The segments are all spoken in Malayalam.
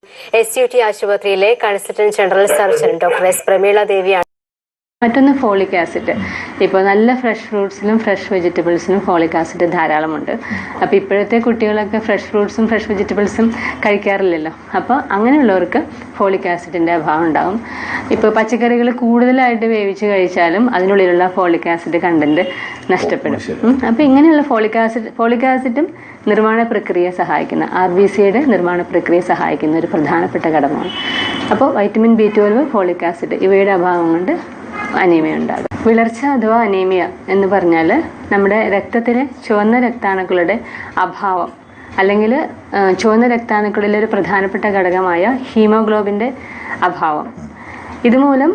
SUT ആശുപത്രിയിലെ consultant general surgeon doctor S Prameela ദേവിയാണ്. മറ്റൊന്ന് ഫോളിക് ആസിഡ്. ഇപ്പോൾ നല്ല ഫ്രഷ് ഫ്രൂട്ട്സിലും ഫ്രഷ് വെജിറ്റബിൾസിലും ഫോളിക് ആസിഡ് ധാരാളമുണ്ട്. അപ്പോൾ ഇപ്പോഴത്തെ കുട്ടികളൊക്കെ ഫ്രഷ് ഫ്രൂട്ട്സും ഫ്രഷ് വെജിറ്റബിൾസും കഴിക്കാറില്ലല്ലോ. അപ്പോൾ അങ്ങനെയുള്ളവർക്ക് ഫോളിക് ആസിഡിൻ്റെ അഭാവം ഉണ്ടാകും. ഇപ്പോൾ പച്ചക്കറികൾ കൂടുതലായിട്ട് വേവിച്ച് കഴിച്ചാലും അതിനുള്ളിലുള്ള ഫോളിക് ആസിഡ് കണ്ടന്റ് നഷ്ടപ്പെടും. അപ്പോൾ ഇങ്ങനെയുള്ള ഫോളിക് ആസിഡും നിർമ്മാണ പ്രക്രിയ സഹായിക്കുന്ന RBCയുടെ നിർമ്മാണ പ്രക്രിയ സഹായിക്കുന്ന ഒരു പ്രധാനപ്പെട്ട ഘടകമാണ്. അപ്പോൾ വൈറ്റമിൻ B12, ഫോളിക് ആസിഡ് ഇവയുടെ അഭാവം കൊണ്ട് അനീമിയ ഉണ്ടാകും. വിളർച്ച അഥവാ അനീമിയ എന്ന് പറഞ്ഞാൽ നമ്മുടെ രക്തത്തിലെ ചുവന്ന രക്താണുക്കളുടെ അഭാവം അല്ലെങ്കിൽ ചുവന്ന രക്താണുക്കളിലെ ഒരു പ്രധാനപ്പെട്ട ഘടകമായ ഹീമോഗ്ലോബിൻ്റെ അഭാവം. ഇതുമൂലം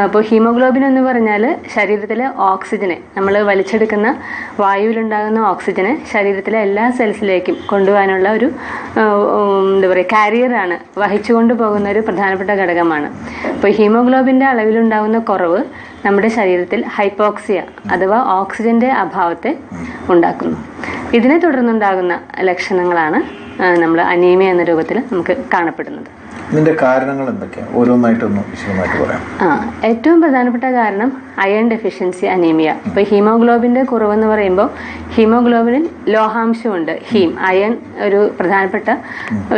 ഇപ്പോൾ ഹീമോഗ്ലോബിൻ എന്ന് പറഞ്ഞാൽ ശരീരത്തിലെ ഓക്സിജനെ, നമ്മൾ വലിച്ചെടുക്കുന്ന വായുവിലുണ്ടാകുന്ന ഓക്സിജനെ ശരീരത്തിലെ എല്ലാ സെൽസിലേക്കും കൊണ്ടുപോകാനുള്ള ഒരു എന്താ പറയുക കാരിയറാണ്, വഹിച്ചുകൊണ്ട് പോകുന്ന ഒരു പ്രധാനപ്പെട്ട ഘടകമാണ്. അപ്പോൾ ഹീമോഗ്ലോബിൻ്റെ അളവിലുണ്ടാകുന്ന കുറവ് നമ്മുടെ ശരീരത്തിൽ ഹൈപ്പോക്സിയ അഥവാ ഓക്സിജൻ്റെ അഭാവത്തെ ഉണ്ടാക്കുന്നു. ഇതിനെ തുടർന്നുണ്ടാകുന്ന ലക്ഷണങ്ങളാണ് നമ്മൾ അനീമിയ എന്ന രൂപത്തിൽ നമുക്ക് കാണപ്പെടുന്നത്. ഇതിന്റെ കാരണങ്ങൾ എന്തൊക്കെയാണ്? ഓരോന്നായിട്ടൊന്ന് വിശദമായിട്ട് പറയാം. ഏറ്റവും പ്രധാനപ്പെട്ട കാരണം അയൺ ഡെഫിഷ്യൻസി അനീമിയ. ഇപ്പോൾ ഹീമോഗ്ലോബിൻ്റെ കുറവെന്ന് പറയുമ്പോൾ ഹീമോഗ്ലോബിനിൽ ലോഹാംശമുണ്ട്. അയൺ ഒരു പ്രധാനപ്പെട്ട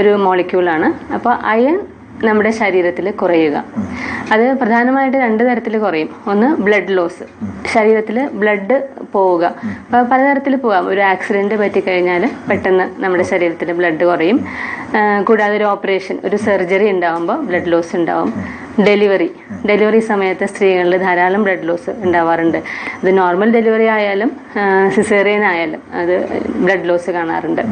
ഒരു മോളിക്യൂളാണ്. അപ്പോൾ അയൺ നമ്മുടെ ശരീരത്തിൽ കുറയുക, അത് പ്രധാനമായിട്ട് 2 തരത്തിൽ കുറയും. ഒന്ന് ബ്ലഡ് ലോസ്, ശരീരത്തിൽ ബ്ലഡ് പോവുക. അപ്പോൾ പലതരത്തിൽ പോകാം. ഒരു ആക്സിഡൻറ്റ് പറ്റിക്കഴിഞ്ഞാൽ പെട്ടെന്ന് നമ്മുടെ ശരീരത്തിൽ ബ്ലഡ് കുറയും. കൂടാതെ ഒരു ഓപ്പറേഷൻ, ഒരു സർജറി ഉണ്ടാകുമ്പോൾ ബ്ലഡ് ലോസ് ഉണ്ടാവും. ഡെലിവറി സമയത്ത് സ്ത്രീകളിൽ ധാരാളം ബ്ലഡ് ലോസ് ഉണ്ടാവാറുണ്ട്. അത് നോർമൽ ഡെലിവറി ആയാലും സിസേറിയൻ ആയാലും അത് ബ്ലഡ് ലോസ് കാണാറുണ്ട്.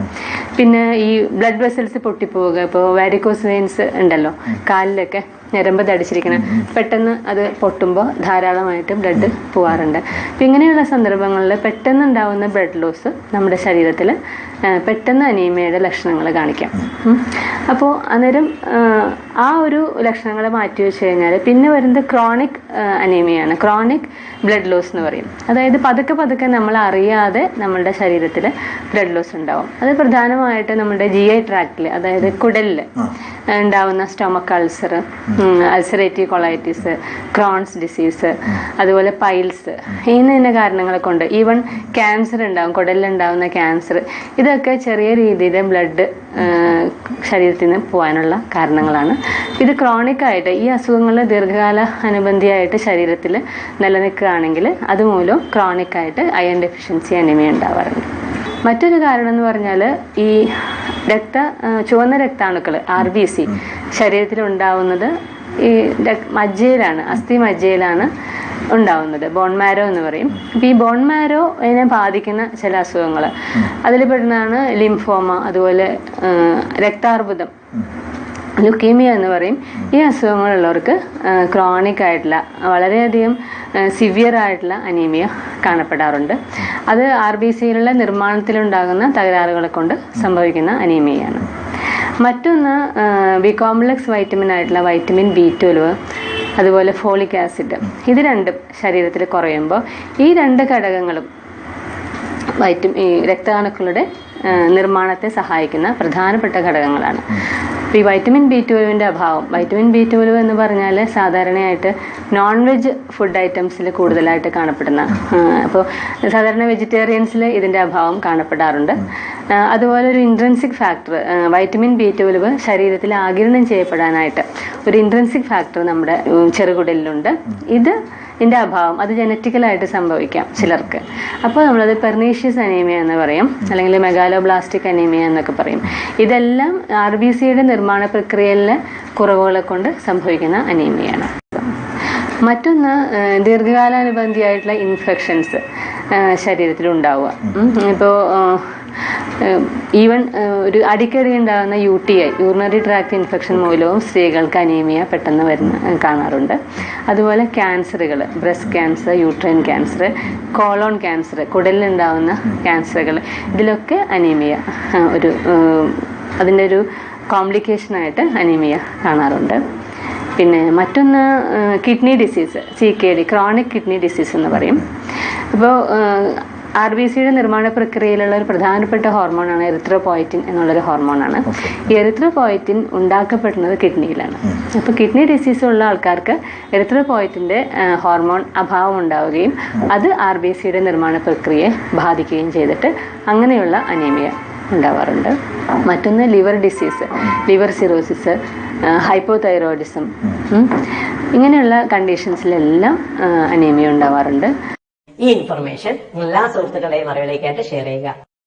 പിന്നെ ഈ ബ്ലഡ് വെസൽസ് പൊട്ടിപ്പോവുക, ഇപ്പോൾ വാരിക്കോസ് വെയിൻസ് ഉണ്ടല്ലോ കാലിലൊക്കെ, ഞരമ്പ് തടിച്ചിരിക്കണം, പെട്ടെന്ന് അത് പൊട്ടുമ്പോൾ ധാരാളമായിട്ട് ബ്ലഡ് പോവാറുണ്ട്. അപ്പം ഇങ്ങനെയുള്ള സന്ദർഭങ്ങളിൽ പെട്ടെന്ന് ഉണ്ടാകുന്ന ബ്ലഡ് ലോസ് നമ്മുടെ ശരീരത്തിൽ പെട്ടെന്ന് അനീമിയയുടെ ലക്ഷണങ്ങൾ കാണിക്കാം. അപ്പോൾ അന്നേരം ആ ഒരു ലക്ഷണങ്ങൾ മാറ്റി വെച്ച് കഴിഞ്ഞാൽ പിന്നെ വരുന്നത് ക്രോണിക് അനീമിയാണ്. ക്രോണിക് ബ്ലഡ് ലോസ് എന്ന് പറയും. അതായത് പതുക്കെ നമ്മൾ അറിയാതെ നമ്മളുടെ ശരീരത്തിൽ ബ്ലഡ് ലോസ് ഉണ്ടാവും. അത് പ്രധാനമായിട്ട് നമ്മുടെ GI ട്രാക്റ്റിൽ, അതായത് കുടലിൽ ഉണ്ടാവുന്ന stomach ulcer, ulcerative colitis, Crohn's disease, അതുപോലെ പൈൽസ്, ഇന്ന കാരണങ്ങളെ കൊണ്ട് ഈവൻ ക്യാൻസർ ഉണ്ടാവും, കുടലിലുണ്ടാവുന്ന ക്യാൻസർ. ഇതൊക്കെ ചെറിയ രീതിയിൽ ബ്ലഡ് ശരീരത്തിൽ നിന്ന് പോകാനുള്ള കാരണങ്ങളാണ്. ഇത് ക്രോണിക്കായിട്ട് ഈ അസുഖങ്ങൾ ദീർഘകാല അനുബന്ധിയായിട്ട് ശരീരത്തിൽ നിലനിൽക്കുകയാണെങ്കിൽ അതുമൂലം ക്രോണിക്കായിട്ട് അയൺ ഡെഫിഷ്യൻസി അനീമിയ ഉണ്ടാവാറുണ്ട്. മറ്റൊരു കാരണം എന്ന് പറഞ്ഞാൽ ഈ ചുവന്ന രക്താണുക്കൾ RBC ശരീരത്തിൽ ഉണ്ടാവുന്നത് ഈ മജ്ജയിലാണ്, അസ്ഥി മജ്ജയിലാണ് ഉണ്ടാവുന്നത്. ബോൺ മാരോ എന്ന് പറയും. അപ്പോൾ ഈ ബോൺ മാരോനെ ബാധിക്കുന്ന ചില അസുഖങ്ങൾ അതിൽ പെടുന്നതാണ് ലിംഫോമ, അതുപോലെ രക്താർബുദം, ലുക്കീമിയ എന്ന് പറയും. ഈ അസുഖങ്ങളുള്ളവർക്ക് ക്രോണിക് ആയിട്ടുള്ള വളരെയധികം സിവിയർ ആയിട്ടുള്ള അനീമിയ കാണപ്പെടാറുണ്ട്. അത് RBCയിലുള്ള നിർമ്മാണത്തിലുണ്ടാകുന്ന തകരാറുകളെ കൊണ്ട് സംഭവിക്കുന്ന അനീമിയയാണ്. മറ്റൊന്ന് ബി കോംപ്ലക്സ് വൈറ്റമിൻ ആയിട്ടുള്ള വൈറ്റമിൻ B12, അതുപോലെ ഫോളിക് ആസിഡ്, ഇത് രണ്ടും ശരീരത്തിൽ കുറയുമ്പോൾ ഈ 2 ഘടകങ്ങളും ഈ രക്താണുക്കളുടെ നിർമ്മാണത്തെ സഹായിക്കുന്ന പ്രധാനപ്പെട്ട ഘടകങ്ങളാണ്. ഈ വൈറ്റമിൻ B12ൻ്റെ അഭാവം, വൈറ്റമിൻ B12 എന്ന് പറഞ്ഞാൽ സാധാരണയായിട്ട് നോൺ വെജ് ഫുഡ് ഐറ്റംസിൽ കൂടുതലായിട്ട് കാണപ്പെടുന്ന, അപ്പോൾ സാധാരണ വെജിറ്റേറിയൻസിൽ ഇതിൻ്റെ അഭാവം കാണപ്പെടാറുണ്ട്. അതുപോലെ ഒരു ഇൻട്രൻസിക് ഫാക്ടർ, വൈറ്റമിൻ B12 ശരീരത്തിൽ ആഗിരണം ചെയ്യപ്പെടാനായിട്ട് ഒരു ഇൻട്രൻസിക് ഫാക്ടർ നമ്മുടെ ചെറുകുടലിലുണ്ട്. ഇതിൻ്റെ അഭാവം അത് ജനറ്റിക്കലായിട്ട് സംഭവിക്കാം ചിലർക്ക്. അപ്പോൾ നമ്മളത് പെർനീഷ്യസ് അനീമിയ എന്ന് പറയും, അല്ലെങ്കിൽ മെഗാലോബ്ലാസ്റ്റിക് അനീമിയ എന്നൊക്കെ പറയും. ഇതെല്ലാം RBCയുടെ നിർമ്മാണ പ്രക്രിയയിലെ കുറവുകളെ കൊണ്ട് സംഭവിക്കുന്ന അനീമിയാണ്. മറ്റൊന്ന് ദീർഘകാലാനുബന്ധിയായിട്ടുള്ള ഇൻഫെക്ഷൻസ് ശരീരത്തിലുണ്ടാവുക. ഇപ്പോൾ ഈവൻ ഒരു അടിക്കടി ഉണ്ടാകുന്ന UTI, യൂറിനറി ട്രാക്ട് ഇൻഫെക്ഷൻ മൂലവും സ്ത്രീകൾക്ക് അനീമിയ പെട്ടെന്ന് കാണാറുണ്ട്. അതുപോലെ ക്യാൻസറുകൾ, breast cancer, uterine cancer, colon cancer, കുടലിലുണ്ടാകുന്ന ക്യാൻസറുകൾ, ഇതിലൊക്കെ അനീമിയ അതിൻ്റെ ഒരു കോംപ്ലിക്കേഷനായിട്ട് അനീമിയ കാണാറുണ്ട്. പിന്നെ മറ്റൊന്ന് kidney disease, CKD, chronic kidney disease എന്ന് പറയും. അപ്പോൾ RBCയുടെ നിർമ്മാണ പ്രക്രിയയിലുള്ള ഒരു പ്രധാനപ്പെട്ട ഹോർമോണാണ് എറിത്രോപോയറ്റിൻ എന്നുള്ളൊരു ഹോർമോണാണ്. ഈ എറിത്രോപോയറ്റിൻ ഉണ്ടാക്കപ്പെടുന്നത് കിഡ്നിയിലാണ്. അപ്പോൾ കിഡ്നി ഡിസീസ് ഉള്ള ആൾക്കാർക്ക് എറിത്രോപോയറ്റിൻ്റെ ഹോർമോൺ അഭാവം ഉണ്ടാവുകയും അത് RBCയുടെ നിർമ്മാണ പ്രക്രിയയെ ബാധിക്കുകയും ചെയ്തിട്ട് അങ്ങനെയുള്ള അനീമിയ ഉണ്ടാവാറുണ്ട്. മറ്റൊന്ന് liver disease, liver cirrhosis, hypothyroidism, ഇങ്ങനെയുള്ള കണ്ടീഷൻസിലെല്ലാം അനീമിയ ഉണ്ടാവാറുണ്ട്. ഈ ഇൻഫർമേഷൻ എല്ലാ സുഹൃത്തുക്കളുടെയും അറിവിലേക്കായിട്ട് ഷെയർ ചെയ്യുക.